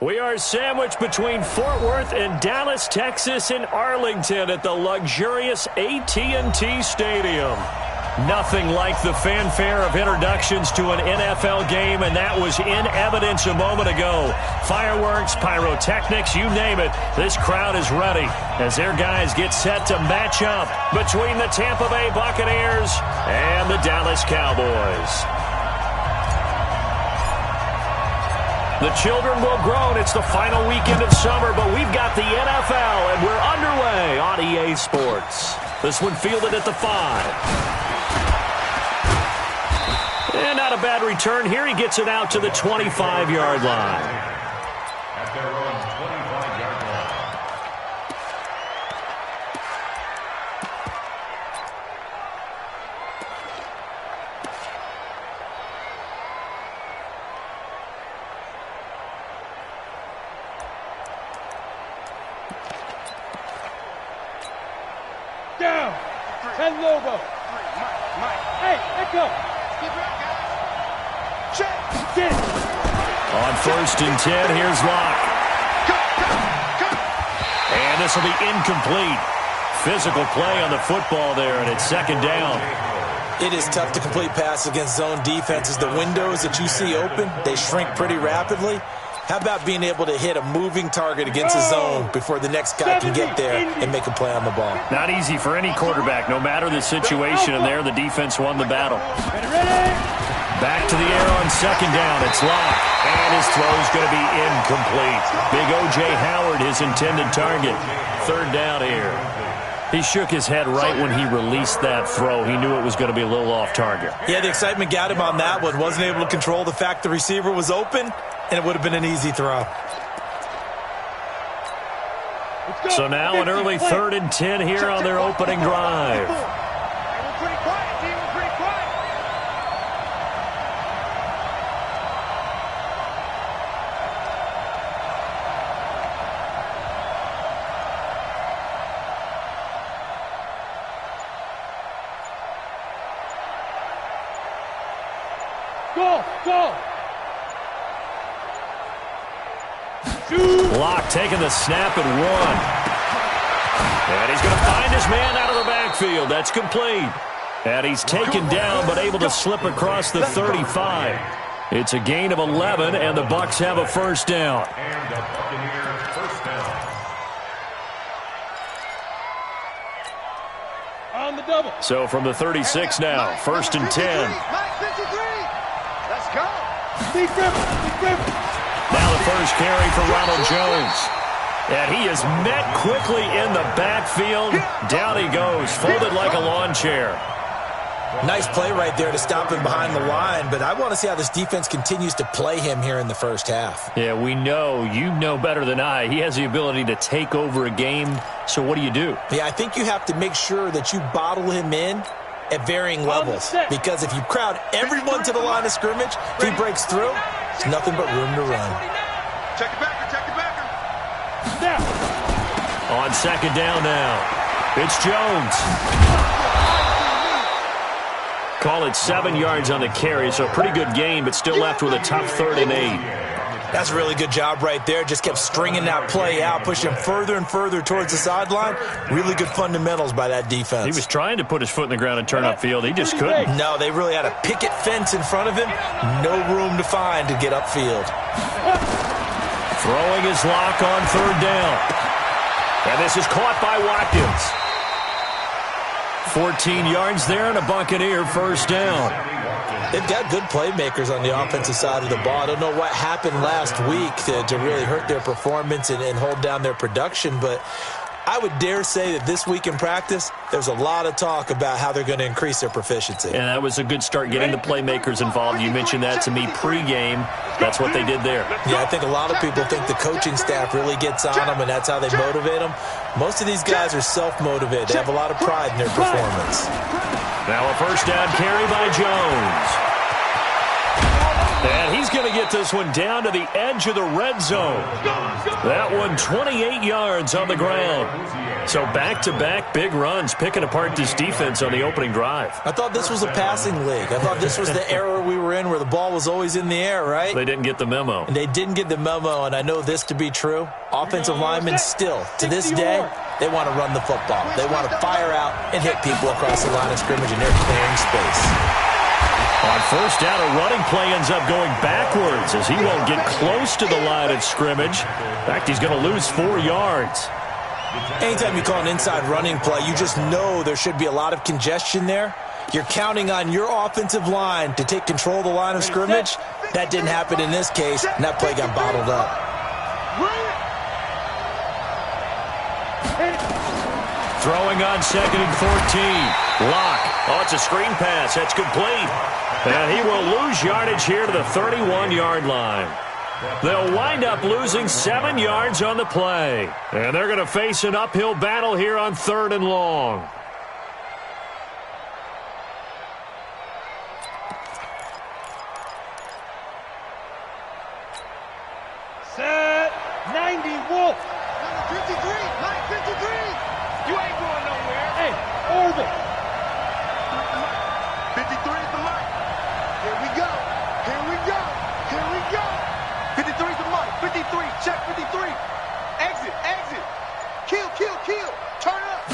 We are sandwiched between Fort Worth and Dallas, Texas in Arlington at the luxurious AT&T Stadium. Nothing like the fanfare of introductions to an NFL game, and that was in evidence a moment ago. Fireworks, pyrotechnics, you name it. This crowd is ready as their guys get set to match up between the Tampa Bay Buccaneers and the Dallas Cowboys. The children will groan. It's the final weekend of summer, but we've got the NFL, and we're underway on EA Sports. This one fielded at the 5. And not a bad return here. He gets it out to the 25-yard line. At their own 25-yard line. Down. 10 Lobo. Hey, Echo. On 1st and 10, here's Locke. And this will be incomplete. Physical play on the football there, and it's 2nd down. It is tough to complete passes against zone defenses. The windows that you see open, they shrink pretty rapidly. How about being able to hit a moving target against a zone before the next guy can get there and make a play on the ball? Not easy for any quarterback, no matter the situation, and there the defense won the battle. Back to the air on 2nd down. It's Locke, and his throw's going to be incomplete. Big O.J. Howard, his intended target. 3rd down here. He shook his head right when he released that throw. He knew it was going to be a little off target. Yeah, the excitement got him on that one. Wasn't able to control the fact the receiver was open, and it would have been an easy throw. So now an early 3rd and 10 here on their opening drive. Go! Locke taking the snap and 1. And he's going to find his man out of the backfield. That's complete. And he's taken down but able to slip across the 35. It's a gain of 11, and the Bucs have a 1st down. And the Buccaneers 1st down. On the double. So from the 36 now, 1st and 10. Let's go. Big Griffin. Now the first carry for Ronald Jones. And he is met quickly in the backfield. Down he goes, folded like a lawn chair. Nice play right there to stop him behind the line, but I want to see how this defense continues to play him here in the 1st half. Yeah, we know, you know better than I, he has the ability to take over a game. So what do you do? Yeah, I think you have to make sure that you bottle him in at varying levels, because if you crowd everyone to the line of scrimmage, if he breaks through, it's nothing but room to run. Check it back. On 2nd down now, it's Jones. Call it 7 yards on the carry, so a pretty good gain, but still left with a tough 3rd and 8. That's a really good job right there. Just kept stringing that play out, pushing him further and further towards the sideline. Really good fundamentals by that defense. He was trying to put his foot in the ground and turn upfield. He just couldn't. No, they really had a picket fence in front of him. No room to find to get upfield. Throwing his Locke on 3rd down. And this is caught by Watkins. 14 yards there and a Buccaneer 1st down. They've got good playmakers on the offensive side of the ball. I don't know what happened last week to really hurt their performance and hold down their production, but I would dare say that this week in practice, there's a lot of talk about how they're going to increase their proficiency. And that was a good start getting the playmakers involved. You mentioned that to me pregame. That's what they did there. Yeah, I think a lot of people think the coaching staff really gets on them, and that's how they motivate them. Most of these guys are self-motivated. They have a lot of pride in their performance. Now a 1st down carry by Jones. And he's going to get this one down to the edge of the red zone. That one 28 yards on the ground. So back-to-back big runs, picking apart this defense on the opening drive. I thought this was a passing league. I thought this was the era we were in where the ball was always in the air, right? They didn't get the memo. And they didn't get the memo, and I know this to be true. Offensive linemen still, to this day, they want to run the football. They want to fire out and hit people across the line of scrimmage, and they're clearing space. On first down, a running play ends up going backwards as he won't get close to the line of scrimmage. In fact, he's going to lose 4 yards. Anytime you call an inside running play, you just know there should be a lot of congestion there. You're counting on your offensive line to take control of the line of scrimmage. That didn't happen in this case, and that play got bottled up. Throwing on 2nd and 14. Lock. Oh, it's a screen pass. That's complete. And he will lose yardage here to the 31-yard line. They'll wind up losing 7 yards on the play. And they're going to face an uphill battle here on 3rd and long. Set 90 Wolf. Number 53, Mike 53. You ain't going nowhere. Hey, Orville. 53 is the Mike. Here we go. Here we go. Here we go. 53 is the Mike. 53. Check 53. Exit. Exit. Kill, kill, kill. Turn up.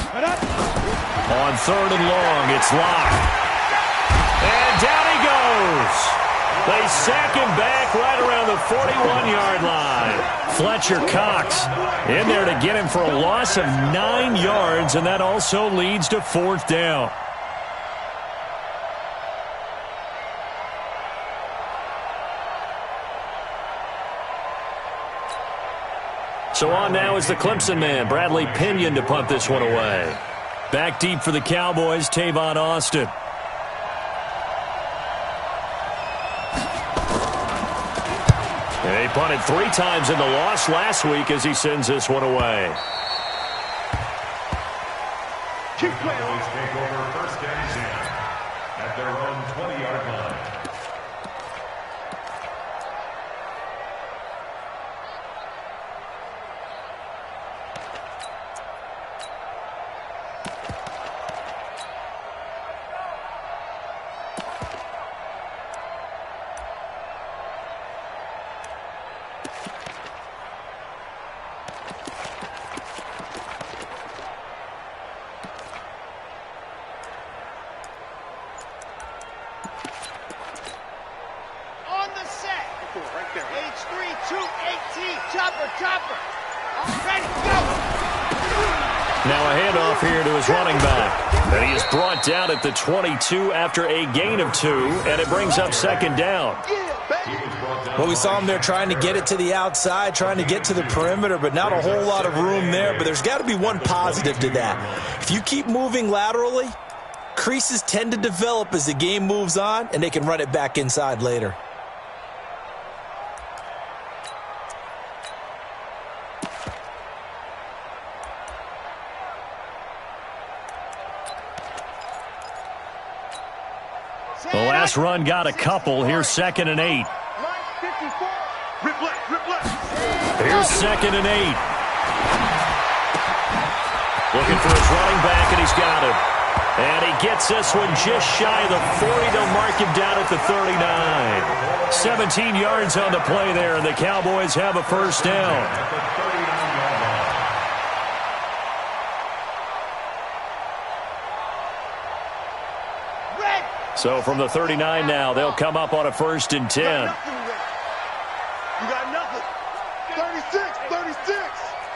On 3rd and long, it's locked. And down he goes. They sack him back right around the 41-yard line. Fletcher Cox in there to get him for a loss of 9 yards, and that also leads to 4th down. So on now is the Clemson man, Bradley Pinion, to punt this one away. Back deep for the Cowboys, Tavon Austin. And he punted 3 times in the loss last week as he sends this one away. Cowboys take over 1st and 10 at their own 20-yard line. Now a handoff here to his running back. And he is brought down at the 22 after a gain of 2, and it brings up 2nd down. Well, we saw him there trying to get it to the outside, trying to get to the perimeter, but not a whole lot of room there. But there's got to be one positive to that. If you keep moving laterally, creases tend to develop as the game moves on, and they can run it back inside later. The last run got a couple. Here's 2nd and 8. Here's 2nd and 8. Looking for his running back, and he's got him. And he gets this one just shy of the 40. They'll mark him down at the 39. 17 yards on the play there, and the Cowboys have a 1st down. So from the 39 now, they'll come up on a 1st and 10. You got nothing. 36, 36.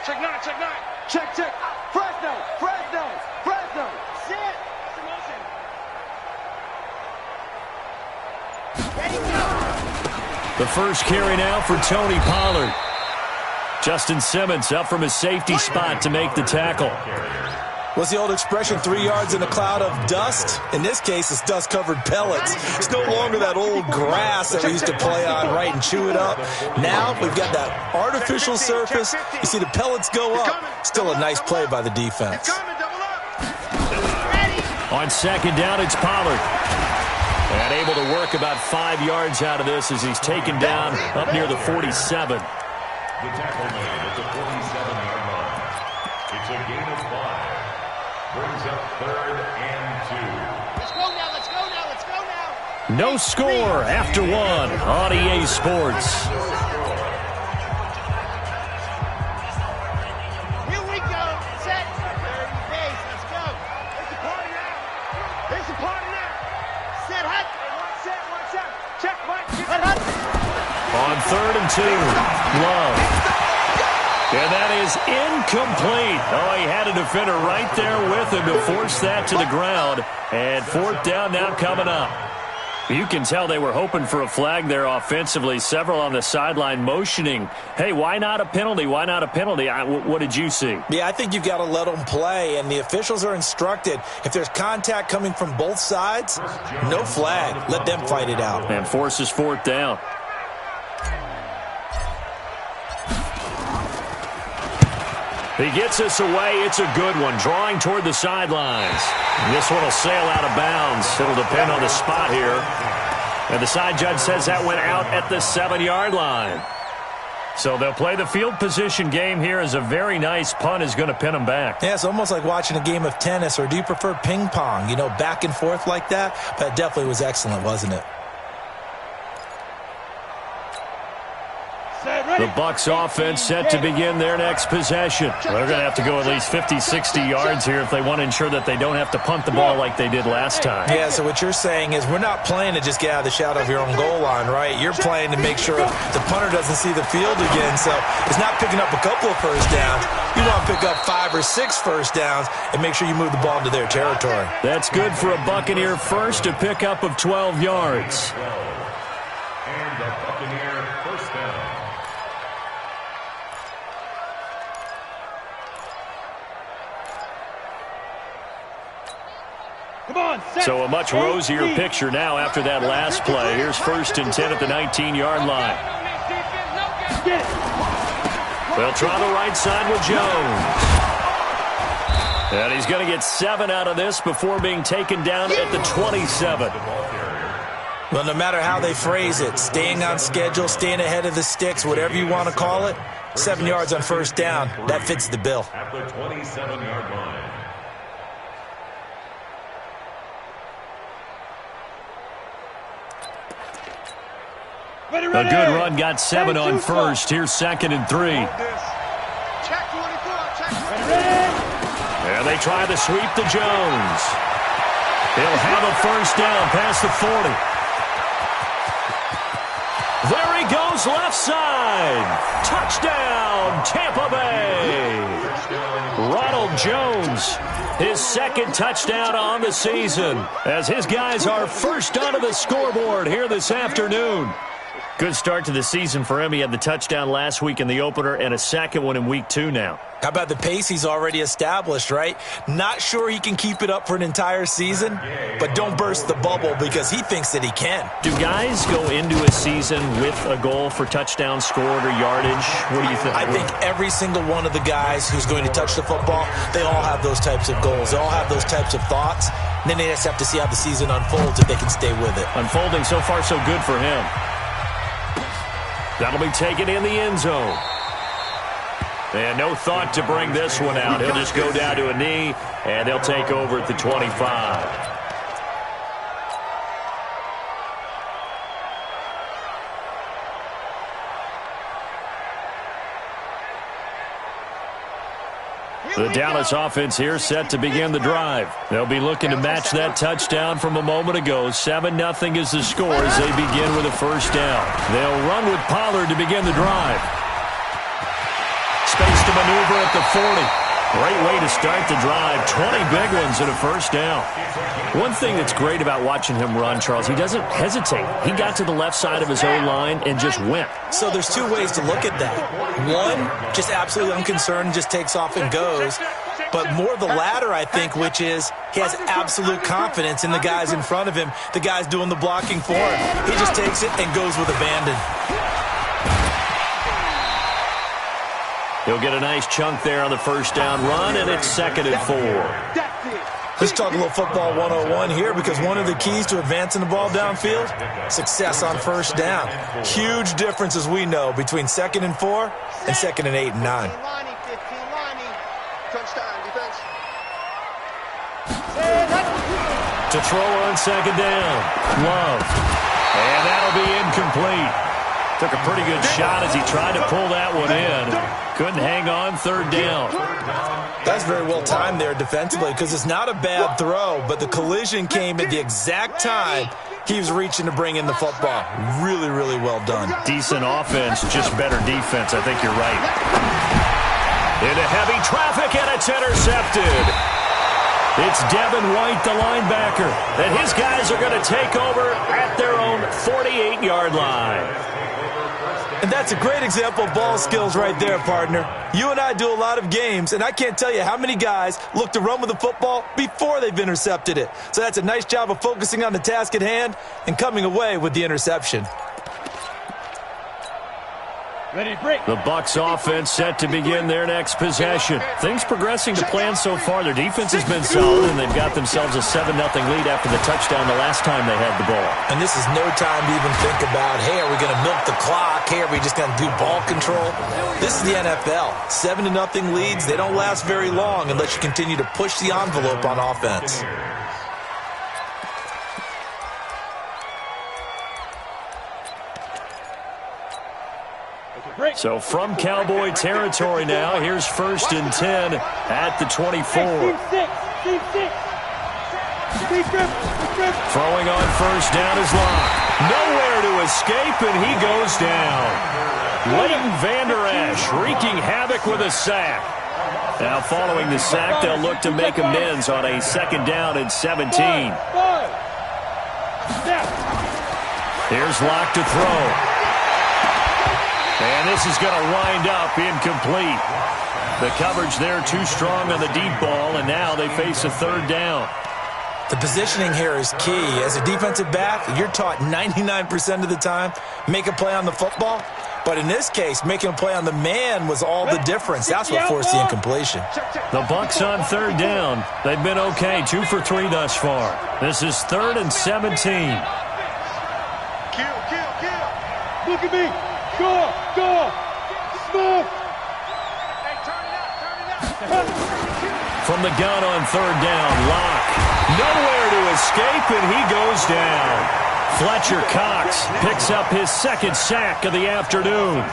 Check 9, check 9. Check, check. Fresno, Fresno, Fresno. Sit. Ready, go. The first carry now for Tony Pollard. Justin Simmons up from his safety spot to make the tackle. What's the old expression, 3 yards in a cloud of dust? In this case, it's dust-covered pellets. It's no longer that old grass that we used to play on, right, and chew it up. Now we've got that artificial surface. You see the pellets go up. Still a nice play by the defense. On 2nd down, it's Pollard. And able to work about 5 yards out of this as he's taken down up near the 47. The tackle made at the 47-yard line. It's a gain of 5. Brings up 3rd and 2. Let's go now, let's go now, let's go now. No score after 1 on EA Sports. Here we go. Set. 30 days. Let's go. It's a party now. It's a party now. Set, hut. One set. Check, Mike. Hut. On 3rd and 2, Love. And that is incomplete. Oh, he had a defender right there with him to force that to the ground. And 4th down now coming up. You can tell they were hoping for a flag there offensively. Several on the sideline motioning, hey, why not a penalty? Why not a penalty? What did you see? Yeah, I think you've got to let them play, and the officials are instructed. If there's contact coming from both sides, no flag. Let them fight it out. And forces 4th down. He gets us away. It's a good one. Drawing toward the sidelines. This one will sail out of bounds. It'll depend on the spot here. And the side judge says that went out at the 7-yard line. So they'll play the field position game here as a very nice punt is going to pin them back. Yeah, it's almost like watching a game of tennis, or do you prefer ping pong? You know, back and forth like that? That definitely was excellent, wasn't it? The Bucs offense set to begin their next possession. They're going to have to go at least 50, 60 yards here if they want to ensure that they don't have to punt the ball like they did last time. Yeah, so what you're saying is we're not playing to just get out of the shadow of your own goal line, right? You're playing to make sure the punter doesn't see the field again. So it's not picking up a couple of first downs. You want to pick up 5 or 6 first downs and make sure you move the ball into their territory. That's good for a Buccaneer first, a pickup of 12 yards. And the Buccaneer first down. Come on, set. So a much rosier picture now after that last play. Here's 1st and 10 at the 19-yard line. Get it. They'll try the right side with Jones. And he's going to get 7 out of this before being taken down at the 27. Well, no matter how they phrase it, staying on schedule, staying ahead of the sticks, whatever you want to call it, 7 yards on first down, that fits the bill. At the 27-yard line. Ready, A ready. good run got 7 on first. Here's 2nd and 3. Check 24. Check. Ready. And they try to sweep to Jones. He'll have a first down past the 40. There he goes, left side. Touchdown, Tampa Bay. Ronald Jones, his 2nd touchdown on the season, as his guys are first onto the scoreboard here this afternoon. Good start to the season for him. He had the touchdown last week in the opener and a 2nd one in week 2 now. How about the pace he's already established, right? Not sure he can keep it up for an entire season, but don't burst the bubble because he thinks that he can. Do guys go into a season with a goal for touchdown scored or yardage? What do you think? I think every single one of the guys who's going to touch the football, they all have those types of goals. They all have those types of thoughts. And then they just have to see how the season unfolds if they can stay with it. Unfolding so far so good for him. That'll be taken in the end zone. And no thought to bring this one out. He'll just go down to a knee, and they'll take over at the 25. The Dallas offense here set to begin the drive. They'll be looking to match that touchdown from a moment ago. 7-0 is the score as they begin with a first down. They'll run with Pollard to begin the drive. Space to maneuver at the 40. Great way to start the drive. 20 big ones and a first down. One thing that's great about watching him run, Charles, he doesn't hesitate. He got to the left side of his own line and just went. So there's 2 ways to look at that. One, just absolutely unconcerned, just takes off and goes. But more the latter, I think, which is he has absolute confidence in the guys in front of him, the guys doing the blocking for him. He just takes it and goes with abandon. He'll get a nice chunk there on the first down run, and it's 2nd and 4. That's it. Let's talk a little football 101 here, because one of the keys to advancing the ball downfield, success on first down. Huge difference, as we know, between 2nd and 4 and 2nd and 8 and 9. Touchdown, defense. To throw on 2nd down. Love. And that'll be incomplete. Took a pretty good shot as he tried to pull that one in. Couldn't hang on 3rd down. That's very well timed there defensively, because it's not a bad throw, but the collision came at the exact time he was reaching to bring in the football. Really, really well done. Decent offense, just better defense. I think you're right. Into heavy traffic, and it's intercepted. It's Devin White, the linebacker, and his guys are going to take over at their own 48-yard line. And that's a great example of ball skills right there, partner. You and I do a lot of games, and I can't tell you how many guys look to run with the football before they've intercepted it. So that's a nice job of focusing on the task at hand and coming away with the interception. The Bucs offense set to begin their next possession. Things progressing to plan so far. Their defense has been solid, and they've got themselves a 7-0 lead after the touchdown the last time they had the ball. And this is no time to even think about, hey, are we going to milk the clock? Hey, are we just going to do ball control? This is the NFL. 7-0 leads, they don't last very long unless you continue to push the envelope on offense. So from Cowboy territory now, here's 1st and 10 at the 24. Throwing on 1st down is Locke. Nowhere to escape, and he goes down. Leighton Vander Esch wreaking havoc with a sack. Now following the sack, they'll look to make amends on a 2nd down and 17. Here's Locke to throw. And this is going to wind up incomplete. The coverage there too strong on the deep ball, and now they face a 3rd down. The positioning here is key. As a defensive back, you're taught 99% of the time, make a play on the football. But in this case, making a play on the man was all the difference. That's what forced the incompletion. The Bucs on 3rd down. They've been okay, 2 for 3 thus far. This is 3rd and 17. Kill. Look at me. Go. Smooth. Hey, turn it up. From the gun on 3rd down, Locke. Nowhere to escape, and he goes down. Fletcher Cox picks up his 2nd sack of the afternoon.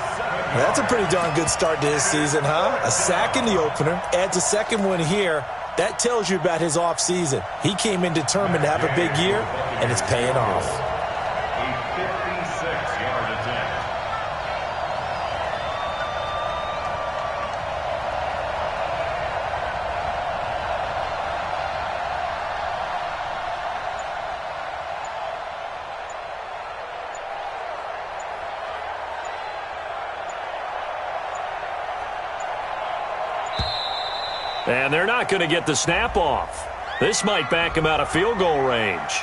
That's a pretty darn good start to his season, huh? A sack in the opener, adds a 2nd one here. That tells you about his offseason. He came in determined to have a big year, and it's paying off. A 56-yard attempt. And they're not going to get the snap off. This might back him out of field goal range.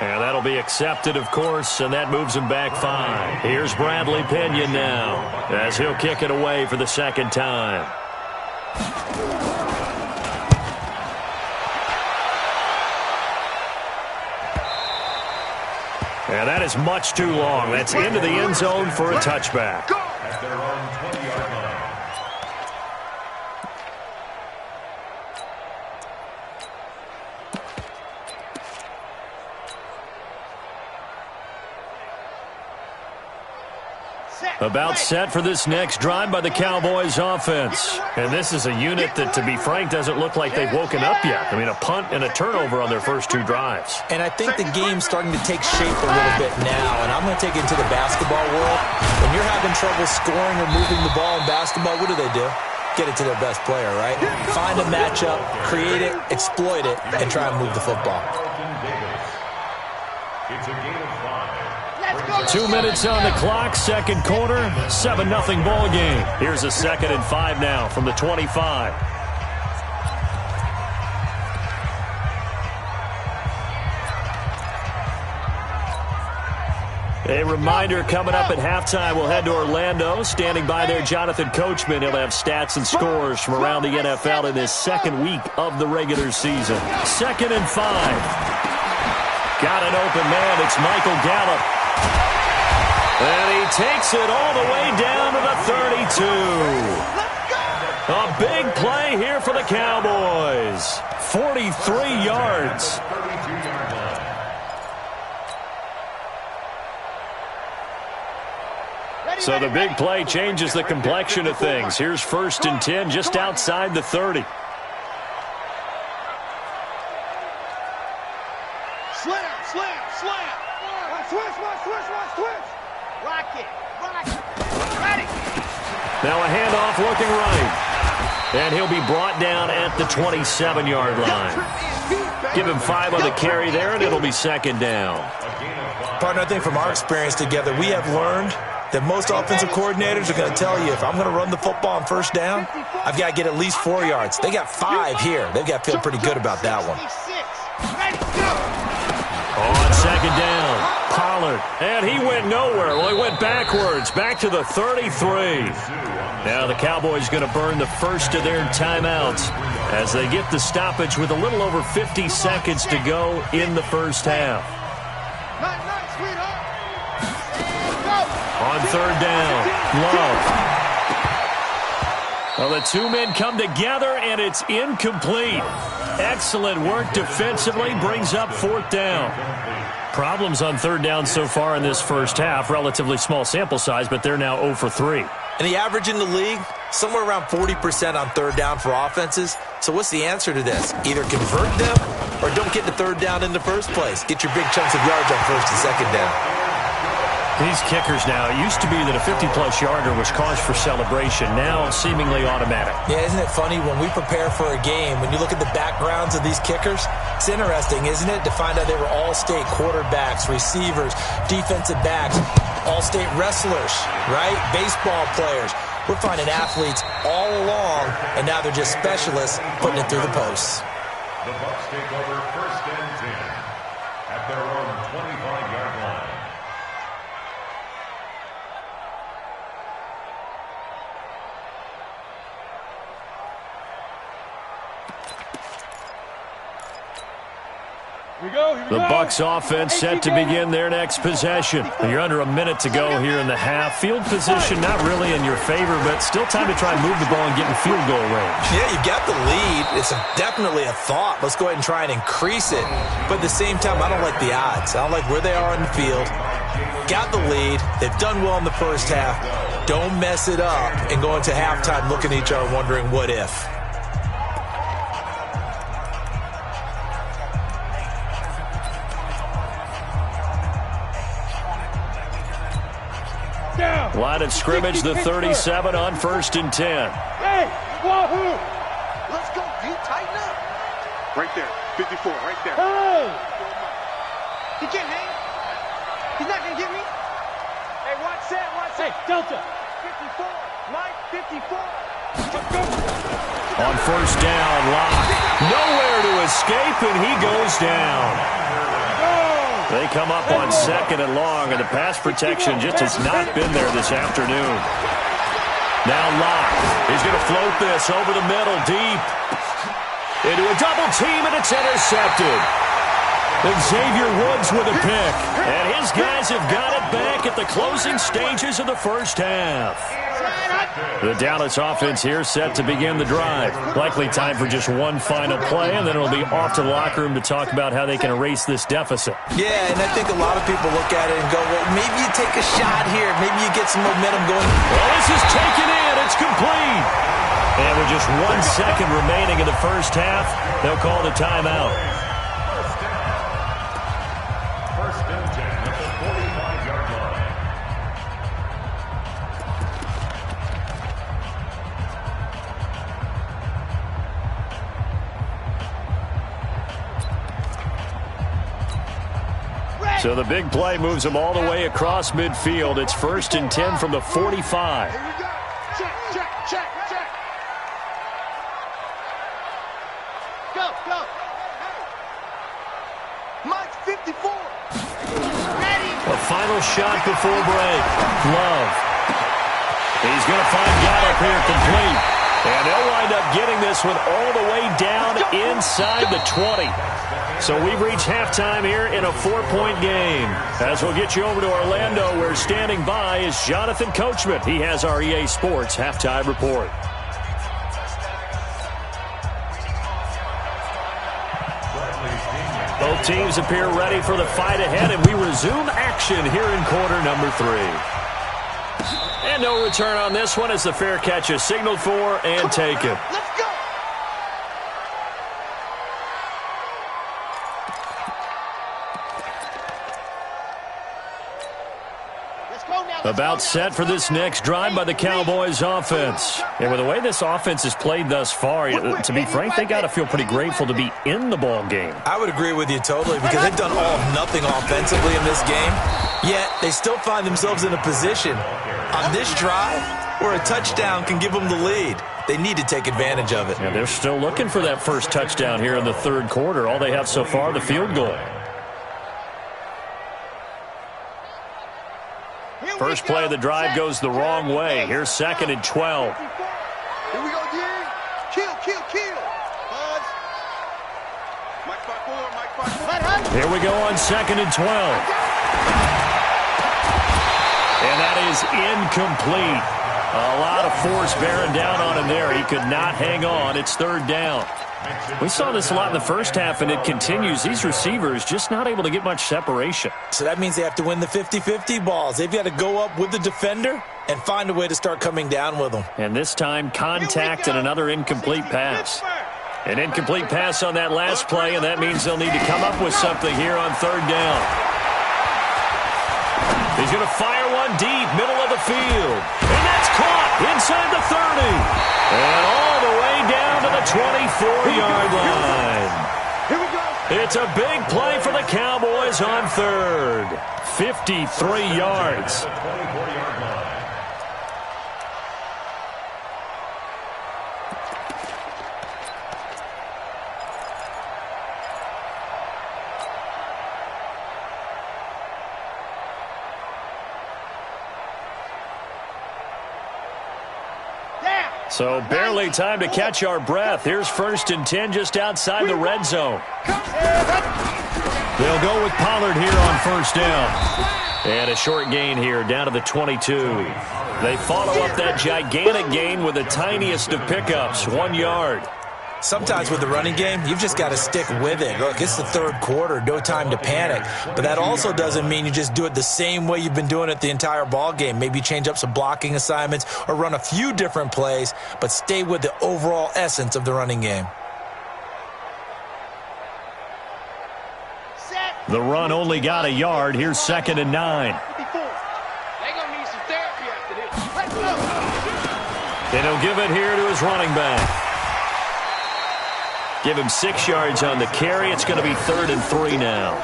And that'll be accepted, of course, and that moves him back 5. Here's Bradley Pinion now, as he'll kick it away for the 2nd time. And that is much too long. That's into the end zone for a touchback. At their own 20-yard line. About set for this next drive by the Cowboys offense. And this is a unit that, to be frank, doesn't look like they've woken up yet. I mean, a punt and a turnover on their first 2 drives. And I think the game's starting to take shape a little bit now, and I'm going to take it into the basketball world. When you're having trouble scoring or moving the ball in basketball, what do? Get it to their best player, right? Find a matchup, create it, exploit it, and try and move the football. It's a gain of 5. 2 minutes on the clock, 2nd quarter, 7-0 ball game. Here's a 2nd and 5 now from the 25. A reminder coming up at halftime, we'll head to Orlando. Standing by there, Jonathan Coachman. He'll have stats and scores from around the NFL in this second week of the regular season. 2nd and 5. Got an open man. It's Michael Gallup. And he takes it all the way down to the 32. A big play here for the Cowboys. 43 yards. So the big play changes the complexion of things. Here's 1st and 10 just outside the 30. Slam, slam, slam. Switch. Rock it. Ready. Now a handoff looking right. And he'll be brought down at the 27-yard line. Give him 5 on the carry there, and it'll be 2nd down. Partner, I think from our experience together, we have learned that most offensive coordinators are going to tell you, if I'm going to run the football on 1st down, I've got to get at least 4 yards. They got 5 here. They've got to feel pretty good about that one. On 2nd down, Pollard. And he went nowhere. Well, he went backwards, back to the 33. Now the Cowboys going to burn the first of their timeouts as they get the stoppage with a little over 50 seconds to go in the first half. On 3rd down, Love. Well, the 2 men come together, and it's incomplete. Excellent work defensively, brings up 4th down. Problems on 3rd down so far in this first half. Relatively small sample size, but they're now 0 for 3. And the average in the league, somewhere around 40% on 3rd down for offenses. So what's the answer to this? Either convert them or don't get to 3rd down in the first place. Get your big chunks of yards on 1st and 2nd down. These kickers now, it used to be that a 50-plus yarder was cause for celebration. Now seemingly automatic. Yeah, isn't it funny when we prepare for a game, when you look at the backgrounds of these kickers, it's interesting, isn't it, to find out they were all-state quarterbacks, receivers, defensive backs, all-state wrestlers, right? Baseball players. We're finding athletes all along, and now they're just specialists putting it through the posts. The Bucs take over 1st and 10 at their own 25-yard line. The Bucs offense set to begin their next possession. You're under a minute to go here in the half. Field position not really in your favor, but still time to try and move the ball and get in field goal range. Yeah, you've got the lead. It's definitely a thought. Let's go ahead and try and increase it. But at the same time, I don't like the odds. I don't like where they are on the field. Got the lead. They've done well in the first half. Don't mess it up and go into halftime looking at each other wondering what if. Line of scrimmage, the 37 on 1st and 10. Hey, wahoo! Let's go, D. Tighten up. Right there, 54, right there. Hey! He can't hang. He's not going to get me. Hey, watch that, watch that. Hey, Delta. 54, Mike, 54. On 1st down, Locke. Nowhere to escape, and he goes down. They come up on 2nd and long, and the pass protection just has not been there this afternoon. Now Locke. He's going to float this over the middle, deep. Into a double team, and it's intercepted. And Xavier Woods with a pick. And his guys have got it back at the closing stages of the first half. The Dallas offense here set to begin the drive. Likely time for just one final play, and then it'll be off to the locker room to talk about how they can erase this deficit. Yeah, and I think a lot of people look at it and go, well, maybe you take a shot here. Maybe you get some momentum going. Well, this is taken in. It's complete. And with just 1 second remaining in the first half, they'll call the timeout. First and 10 at the 45-yard line. So the big play moves them all the way across midfield. It's 1st and 10 from the 45. Here we go. Check, check, check, check. Go, go. Mike, 54. Ready. A final shot before break. Love. He's going to find Gallup here complete. And they'll wind up getting this one all the way down inside the 20. So we've reached halftime here in a 4-point game. As we'll get you over to Orlando, where standing by is Jonathan Coachman. He has our EA Sports halftime report. Both teams appear ready for the fight ahead, and we resume action here in quarter number 3. And no return on this one as the fair catch is signaled for and taken. Let's go. About set for this next drive by the Cowboys offense. And with the way this offense has played thus far, to be frank, they got to feel pretty grateful to be in the ball game. I would agree with you totally, because they've done all or nothing offensively in this game, yet they still find themselves in a position on this drive where a touchdown can give them the lead. They need to take advantage of it. And they're still looking for that first touchdown here in the third quarter. All they have so far, the field goal. First play of the drive goes the wrong way. Here's 2nd and 12. Here we go, Jerry. Kill, kill, kill. Buzz. Mike 5-4, Mike 5-4. Here we go on 2nd and 12. And that is incomplete. A lot of force bearing down on him there. He could not hang on. It's 3rd down. We saw this a lot in the first half, and it continues. These receivers just not able to get much separation. So that means they have to win the 50-50 balls. They've got to go up with the defender and find a way to start coming down with them. And this time, contact and another incomplete pass. An incomplete pass on that last play, and that means they'll need to come up with something here on 3rd down. He's going to fire one deep, middle of the field. And that's caught inside the 30. And all the way down to the 24-yard line. Here we go. It's a big play for the Cowboys on 3rd. 53 yards. So barely time to catch our breath. Here's 1st and 10 just outside the red zone. They'll go with Pollard here on 1st down. And a short gain here down to the 22. They follow up that gigantic gain with the tiniest of pickups, 1 yard. Sometimes with the running game, you've just got to stick with it. Look, it's the 3rd quarter, no time to panic. But that also doesn't mean you just do it the same way you've been doing it the entire ball game. Maybe change up some blocking assignments or run a few different plays, but stay with the overall essence of the running game. The run only got a yard. Here's 2nd and 9. They're going to need some therapy after this. Let's go. And he'll give it here to his running back. Give him 6 yards on the carry. It's going to be 3rd and 3 now.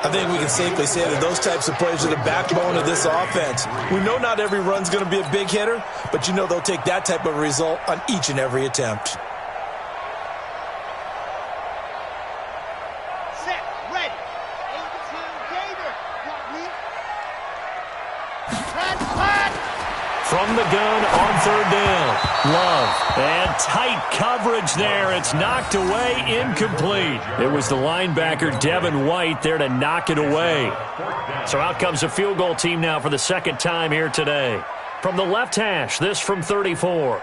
I think we can safely say that those types of plays are the backbone of this offense. We know not every run's going to be a big hitter, but you know they'll take that type of result on each and every attempt. Set, ready. From the gun on 3rd down. Love. And tight coverage there. It's knocked away, incomplete. It was the linebacker, Devin White, there to knock it away. So out comes a field goal team now for the 2nd time here today. From the left hash, this from 34.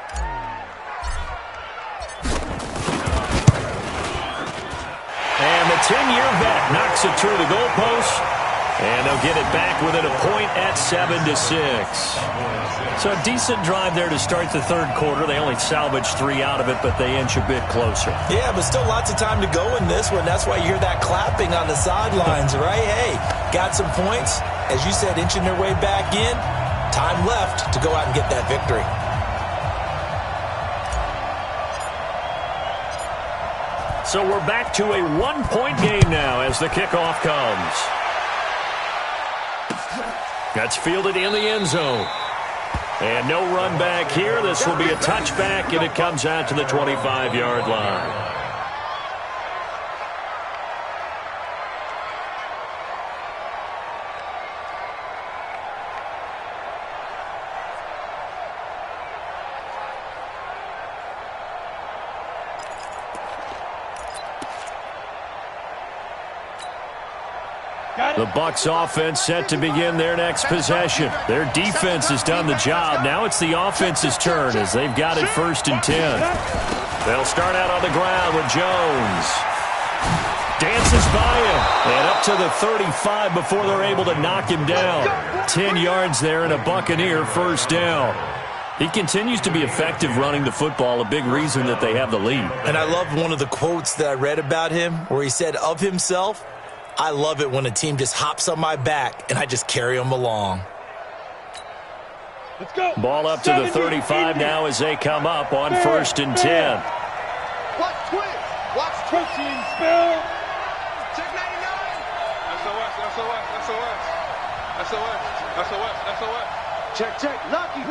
And the 10-year vet knocks it through the goalpost. And they'll get it back within a point at 7-6. So a decent drive there to start the 3rd quarter. They only salvaged 3 out of it, but they inch a bit closer. Yeah, but still lots of time to go in this one. That's why you hear that clapping on the sidelines, right? Hey, got some points. As you said, inching their way back in. Time left to go out and get that victory. So we're back to a 1-point game now as the kickoff comes. That's fielded in the end zone. And no run back here. This will be a touchback, and it comes out to the 25-yard line. The Bucs offense set to begin their next possession. Their defense has done the job. Now it's the offense's turn as they've got it 1st and 10. They'll start out on the ground with Jones. Dances by him. And up to the 35 before they're able to knock him down. 10 yards there and a Buccaneer 1st down. He continues to be effective running the football, a big reason that they have the lead. And I love one of the quotes that I read about him where he said of himself, "I love it when a team just hops on my back and I just carry them along." Let's go. Ball up to the 35 now as they come up on 1st and 10. Watch twins. Watch twins. Protein spill. Check 99. SOS, SOS, SOS. SOS, SOS, SOS. Check, check. Lucky.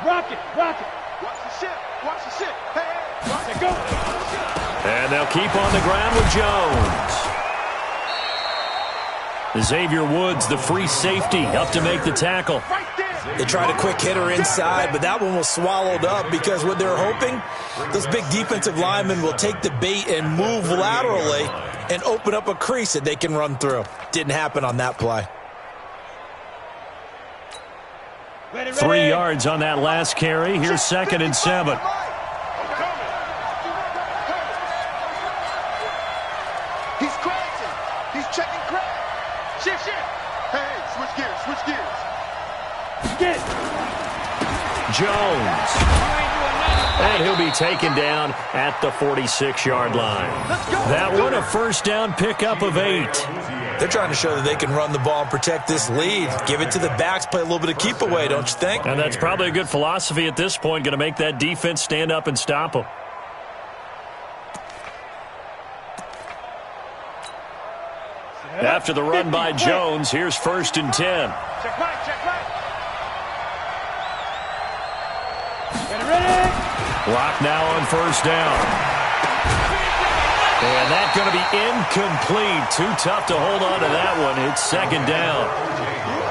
Rocket. Watch the ship. Watch the ship. Hey. Watch Let's go. And they'll keep on the ground with Jones. Xavier Woods, the free safety, up to make the tackle. right there. They tried a quick hitter inside, but that one was swallowed up because what they're hoping, those big defensive linemen will take the bait and move laterally and open up a crease that they can run through. Didn't happen on that play. Ready. 3 yards on that last carry. Here's 2nd and 7. He's crashing. He's checking crash. Shit. Hey, switch gears. Get. Jones. And he'll be taken down at the 46-yard line. That one a 1st down pickup of 8. They're trying to show that they can run the ball and protect this lead. Give it to the backs, play a little bit of keep away, don't you think? And that's probably a good philosophy at this point, going to make that defense stand up and stop them. After the run by Jones, here's 1st and 10. Check right. Ready. Block now on 1st down. And that's going to be incomplete. Too tough to hold on to that one. It's 2nd down.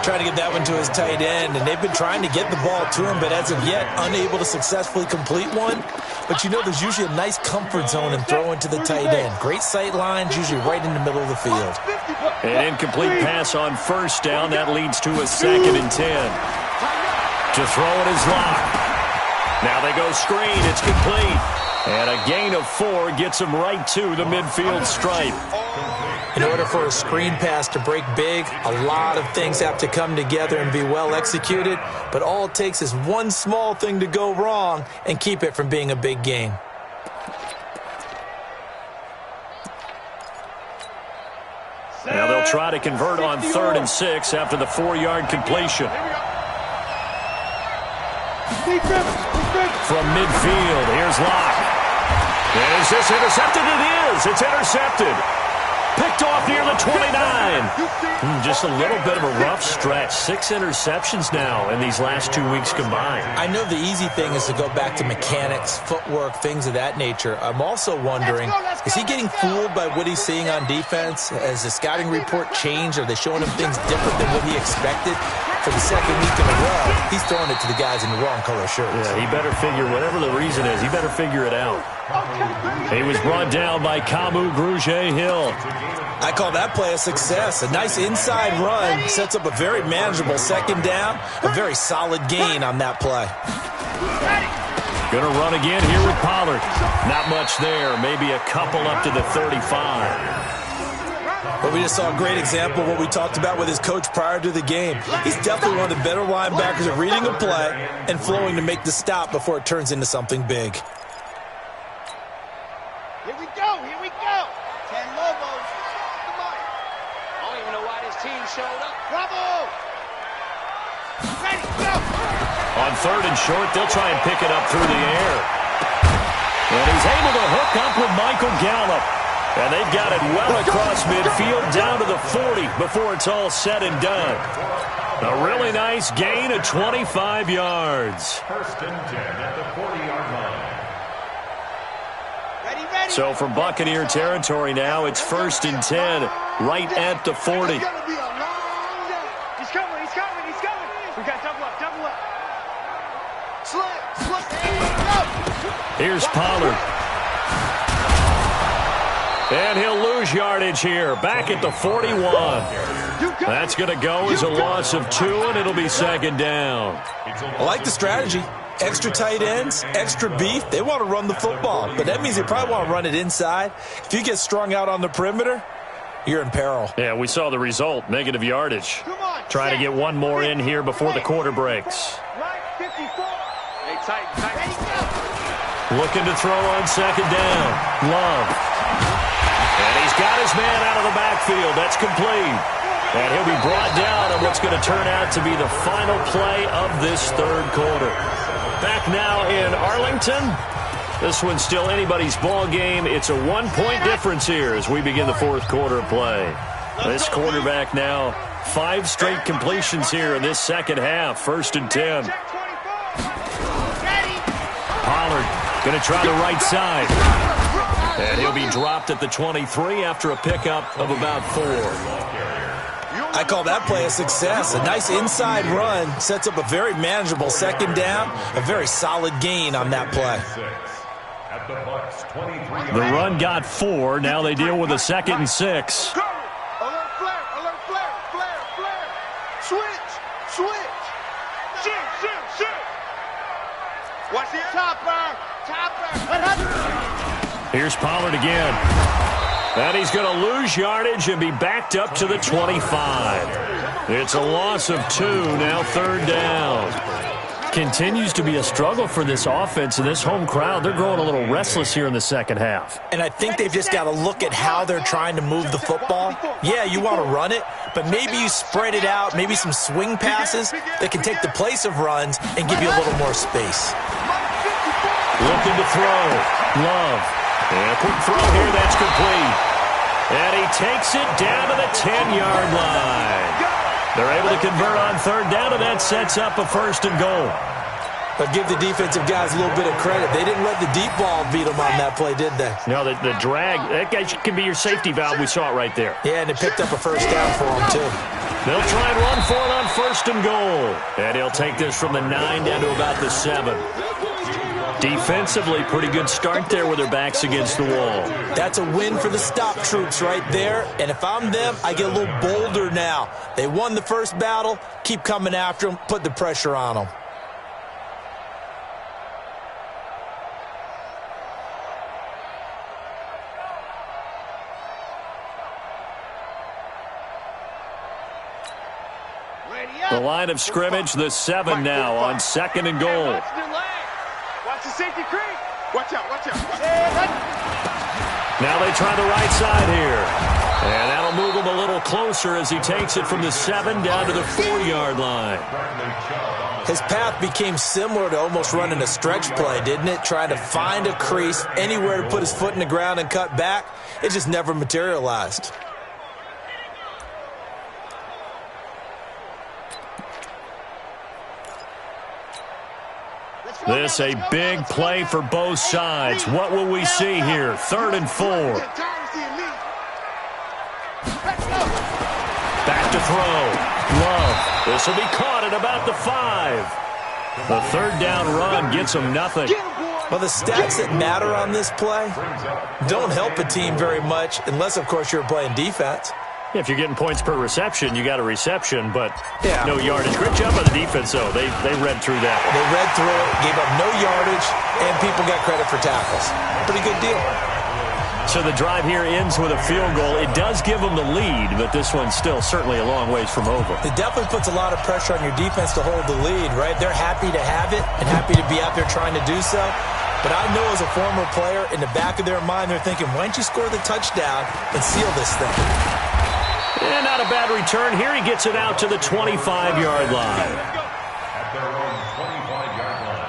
Trying to get that one to his tight end, and they've been trying to get the ball to him, but as of yet, unable to successfully complete one. But you know there's usually a nice comfort zone in throwing to the tight end. Great sight lines, usually right in the middle of the field. An incomplete pass on 1st down. That leads to a 2nd and 10. To throw it is Locke. Now they go screen. It's complete. And a gain of 4 gets him right to the midfield stripe. In order for a screen pass to break big, a lot of things have to come together and be well executed. But all it takes is one small thing to go wrong and keep it from being a big game. Now they'll try to convert on 3rd and 6 after the 4-yard completion. From midfield, here's Locke. And is this intercepted? It is. It's intercepted. Picked off near the 29. Just a little bit of a rough stretch. 6 interceptions now in these last 2 weeks combined. I know the easy thing is to go back to mechanics, footwork, things of that nature. I'm also wondering, is he getting fooled by what he's seeing on defense? Has the scouting report changed? Are they showing him things different than what he expected? For the 2nd week in a row, he's throwing it to the guys in the wrong color shirts. Yeah, he better figure, whatever the reason is, he better figure it out. He was brought down by Kamu Grugier-Hill. I call that play a success. A nice inside run sets up a very manageable 2nd down. A very solid gain on that play. Going to run again here with Pollard. Not much there. Maybe a couple up to the 35. But we just saw a great example of what we talked about with his coach prior to the game. He's definitely one of the better linebackers at reading a play and flowing to make the stop before it turns into something big. Here we go. 10 Lobos. I don't even know why this team showed up. Bravo. Ready, go. On 3rd and short, they'll try and pick it up through the air. And he's able to hook up with Michael Gallup. And they've got it well across midfield down to the 40 before it's all said and done. A really nice gain of 25 yards. 1st and 10 at the 40-yard line. Ready. So from Buccaneer territory now, it's 1st and 10 right at the 40. It's gonna be a long day. He's coming. We got double up. Slick. Go. Here's Pollard. And he'll lose yardage here, back at the 41. That's going to go as a loss of 2, and it'll be second down. I like the strategy. Extra tight ends, extra beef. They want to run the football, but that means they probably want to run it inside. If you get strung out on the perimeter, you're in peril. Yeah, we saw the result, negative yardage. Trying to get one more in here before the quarter breaks. Looking to throw on second down. Love. And he's got his man out of the backfield. That's complete. And he'll be brought down on what's going to turn out to be the final play of this third quarter. Back now in Arlington. This one's still anybody's ball game. It's a 1-point difference here as we begin the fourth quarter of play. This quarterback now, 5 straight completions here in this second half. 1st and 10. Pollard going to try the right side. And he'll be dropped at the 23 after a pickup of about 4. I call that play a success. A nice inside run sets up a very manageable second down. A very solid gain on that play. The run got 4. Now they deal with a 2nd and 6. Alert flare, alert flare, flare, flare. Switch, switch. Shoot. Watch the chopper. Here's Pollard again. And he's going to lose yardage and be backed up to the 25. It's a loss of 2, now 3rd down. Continues to be a struggle for this offense and this home crowd. They're growing a little restless here in the second half. And I think they've just got to look at how they're trying to move the football. Yeah, you want to run it, but maybe you spread it out, maybe some swing passes that can take the place of runs and give you a little more space. Looking to throw. Love. And a quick throw here, that's complete. And he takes it down to the 10-yard line. They're able to convert on 3rd down, and that sets up a 1st and goal. But give the defensive guys a little bit of credit. They didn't let the deep ball beat them on that play, did they? No, the drag, that guy can be your safety valve. We saw it right there. Yeah, and it picked up a 1st down for them, too. They'll try and run for it on 1st and goal. And he'll take this from the 9 down to about the 7. Defensively, pretty good start there with their backs against the wall. That's a win for the stop troops right there. And if I'm them, I get a little bolder now. They won the first battle. Keep coming after them. Put the pressure on them. The line of scrimmage, the 7 now on 2nd and goal. Watch the safety creep. Watch out. Now they try the right side here. And that'll move him a little closer as he takes it from the 7 down to the 4-yard line. His path became similar to almost running a stretch play, didn't it? Trying to find a crease, anywhere to put his foot in the ground and cut back. It just never materialized. This a big play for both sides. What will we see here? 3rd and 4. Back to throw. Love. This will be caught at about the 5. The 3rd down run gets him nothing. Well, the stats that matter on this play don't help a team very much unless, of course, you're playing defense. If you're getting points per reception, you got a reception, but yeah, no yardage. Great job by the defense, though. They read through that. They read through it, gave up no yardage, and people got credit for tackles. Pretty good deal. So the drive here ends with a field goal. It does give them the lead, but this one's still certainly a long ways from over. It definitely puts a lot of pressure on your defense to hold the lead, right? They're happy to have it and happy to be out there trying to do so. But I know as a former player, in the back of their mind, they're thinking, why don't you score the touchdown and seal this thing? And not a bad return. Here he gets it out to the 25-yard line. At their own 25-yard line.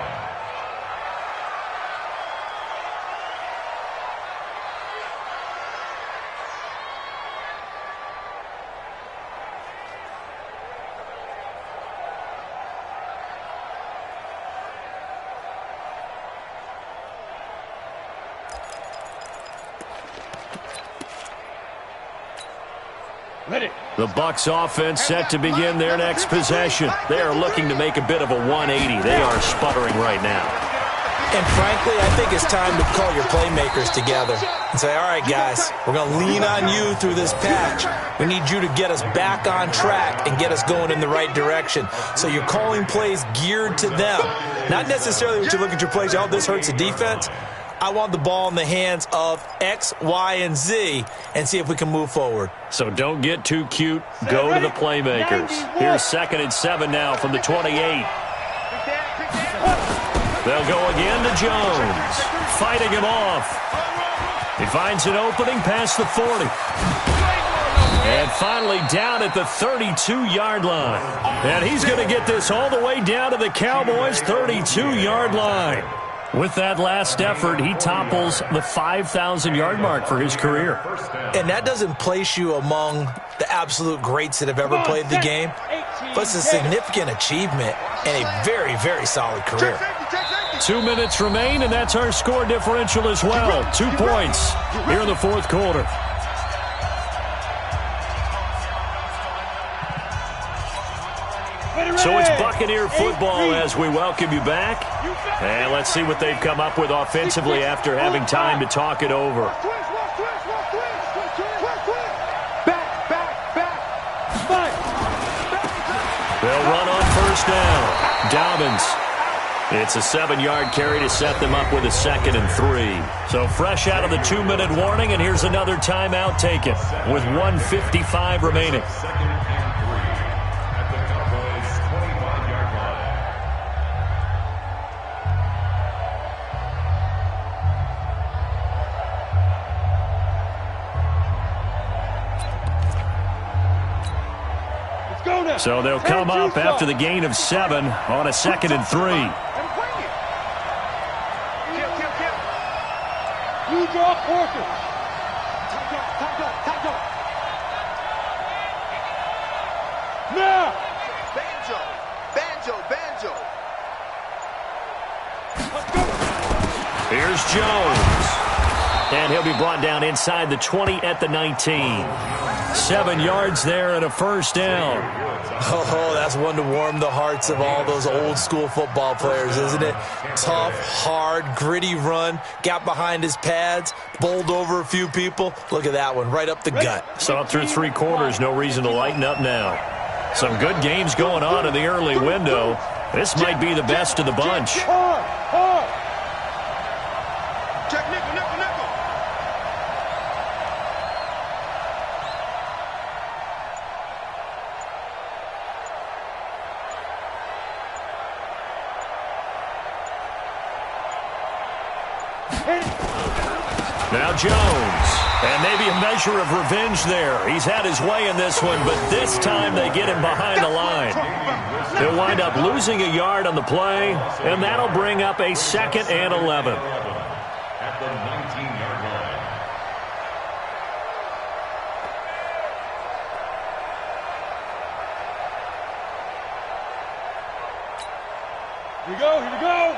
The Bucs offense set to begin their next possession. They are looking to make a bit of a 180. They are sputtering right now. And frankly, I think it's time to call your playmakers together and say, all right, guys, we're going to lean on you through this patch. We need you to get us back on track and get us going in the right direction. So you're calling plays geared to them. Not necessarily what you look at your plays, oh, this hurts the defense. I want the ball in the hands of X, Y, and Z and see if we can move forward. So don't get too cute. Go to the playmakers. Here's 2nd and 7 now from the 28. They'll go again to Jones. Fighting him off. He finds an opening past the 40. And finally down at the 32-yard line. And he's going to get this all the way down to the Cowboys' 32-yard line. With that last effort, he topples the 5,000-yard mark for his career. And that doesn't place you among the absolute greats that have ever played the game, but it's a significant achievement and a very, very solid career. 2 minutes remain, and that's our score differential as well. 2 points here in the fourth quarter. So it's Buccaneer football as we welcome you back. And let's see what they've come up with offensively after having time to talk it over. They'll run on first down. Dobbins. It's a 7-yard carry to set them up with a 2nd and 3. So fresh out of the 2-minute warning, and here's another timeout taken with 1:55 remaining. So they'll come up after the gain of 7 on a 2nd and 3. You draw quarters. Now. Banjo. Here's Jones. And he'll be brought down inside the 20 at the 19. 7 yards there and a first down. Oh, that's one to warm the hearts of all those old school football players, isn't it? Tough, hard, gritty run, got behind his pads, bowled over a few people. Look at that one, right up the gut. So up through 3 quarters, no reason to lighten up now. Some good games going on in the early window. This might be the best of the bunch. Check nickel. Now Jones, and maybe a measure of revenge there. He's had his way in this one, but this time they get him behind the line. They'll wind up losing a yard on the play, and that'll bring up a 2nd and 11. At the 19-yard line. Here we go.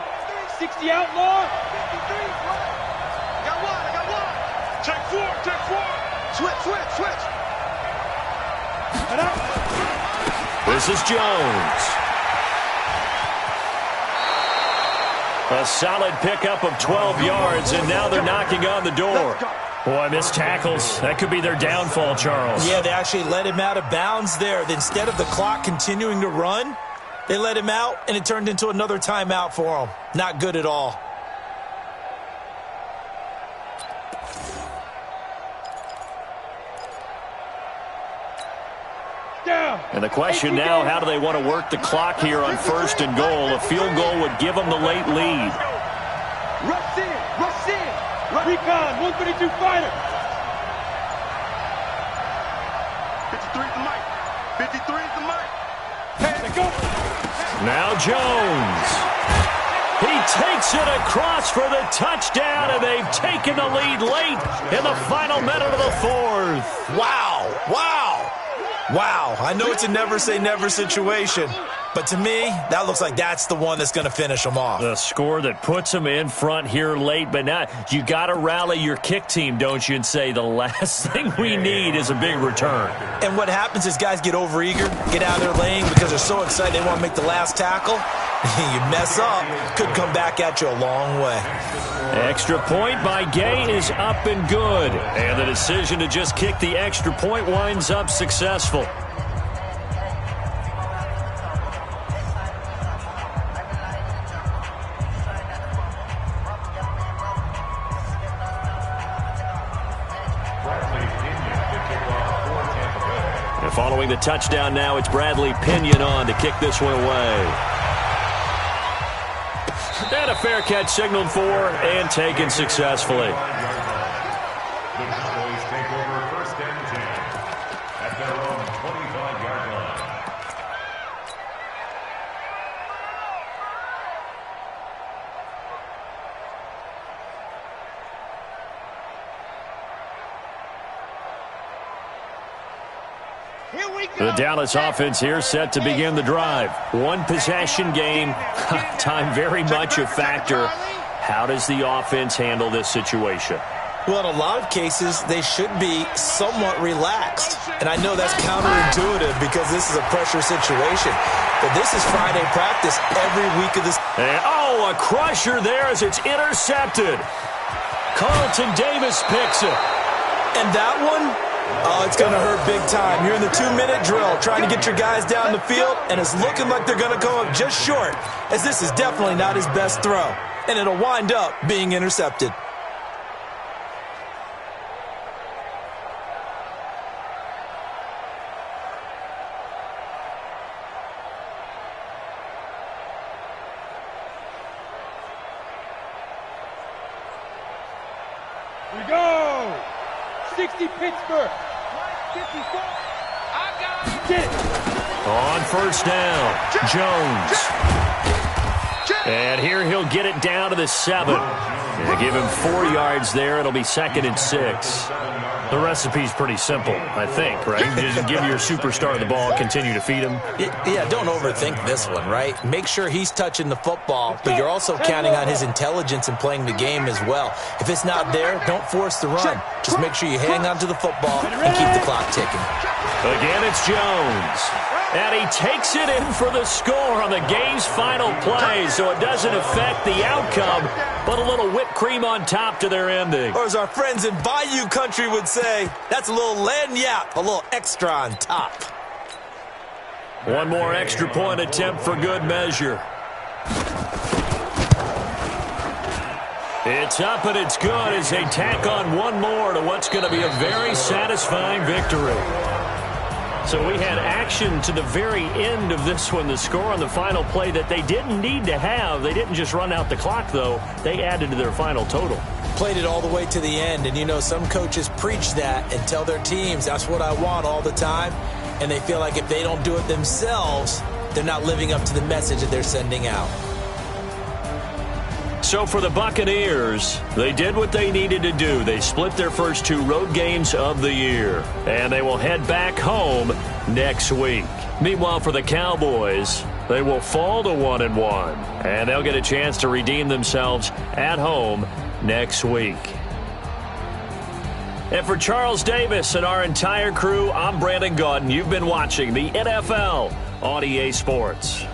60 outlaw. 53. I got one. Check four. Switch. This is Jones. A solid pickup of 12 yards, and now they're knocking on the door. Boy, missed tackles. That could be their downfall, Charles. Yeah, they actually let him out of bounds there. Instead of the clock continuing to run, they let him out, and it turned into another timeout for him. Not good at all. And the question now, how do they want to work the clock here on 1st and goal? A field goal would give them the late lead. Rush in. Recon, 132 fighter. 53 is the mic. 53 is the mic. Hey, go. Now Jones. He takes it across for the touchdown, and they've taken the lead late in the final minute of the 4th. Wow, I know it's a never say never situation, But to me, that looks like that's the one that's going to finish them off. The score that puts them in front here late, but now you got to rally your kick team, don't you, and say the last thing we need is a big return. And what happens is guys get overeager, get out of their lane because they're so excited they want to make the last tackle. You mess up, could come back at you a long way. Extra point by Gay is up and good. And the decision to just kick the extra point winds up successful. Following the touchdown now, it's Bradley Pinion on to kick this one away. And a fair catch signaled for and taken successfully. The Cowboys take over first and 10 at their own 25-yard line. The Dallas offense here set to begin the drive. One possession game. Time very much a factor. How does the offense handle this situation? Well, in a lot of cases, they should be somewhat relaxed. And I know that's counterintuitive because this is a pressure situation. But this is Friday practice every week of this. And, a crusher there as it's intercepted. Carlton Davis picks it. And that one? Oh, it's going to hurt big time. You're in the 2-minute drill trying to get your guys down the field, and it's looking like they're going to come up just short, as this is definitely not his best throw, and it'll wind up being intercepted. Here we go. 60 Pittsburgh. 54. I got it. On first down, Jones. And here he'll get it down to the 7. And give him 4 yards there. It'll be 2nd and 6. The recipe's pretty simple, I think, right? Just give your superstar the ball, continue to feed him. Yeah, don't overthink this one, right? Make sure he's touching the football, but you're also counting on his intelligence in playing the game as well. If it's not there, don't force the run. Just make sure you hang on to the football and keep the clock ticking. Again, it's Jones. And he takes it in for the score on the game's final play, so it doesn't affect the outcome, but a little whipped cream on top to their ending. Or as our friends in Bayou country would say, that's a little lagniappe, a little extra on top. One more extra point attempt for good measure. It's up and it's good as they tack on one more to what's going to be a very satisfying victory. So we had action to the very end of this one, the score on the final play that they didn't need to have. They didn't just run out the clock, though. They added to their final total. Played it all the way to the end, and you know some coaches preach that and tell their teams that's what I want all the time, and they feel like if they don't do it themselves, they're not living up to the message that they're sending out. So for the Buccaneers, they did what they needed to do. They split their first 2 road games of the year, and they will head back home next week. Meanwhile, for the Cowboys, they will fall to 1-1, and they'll get a chance to redeem themselves at home next week. And for Charles Davis and our entire crew, I'm Brandon Gaudin. You've been watching the NFL on EA Sports.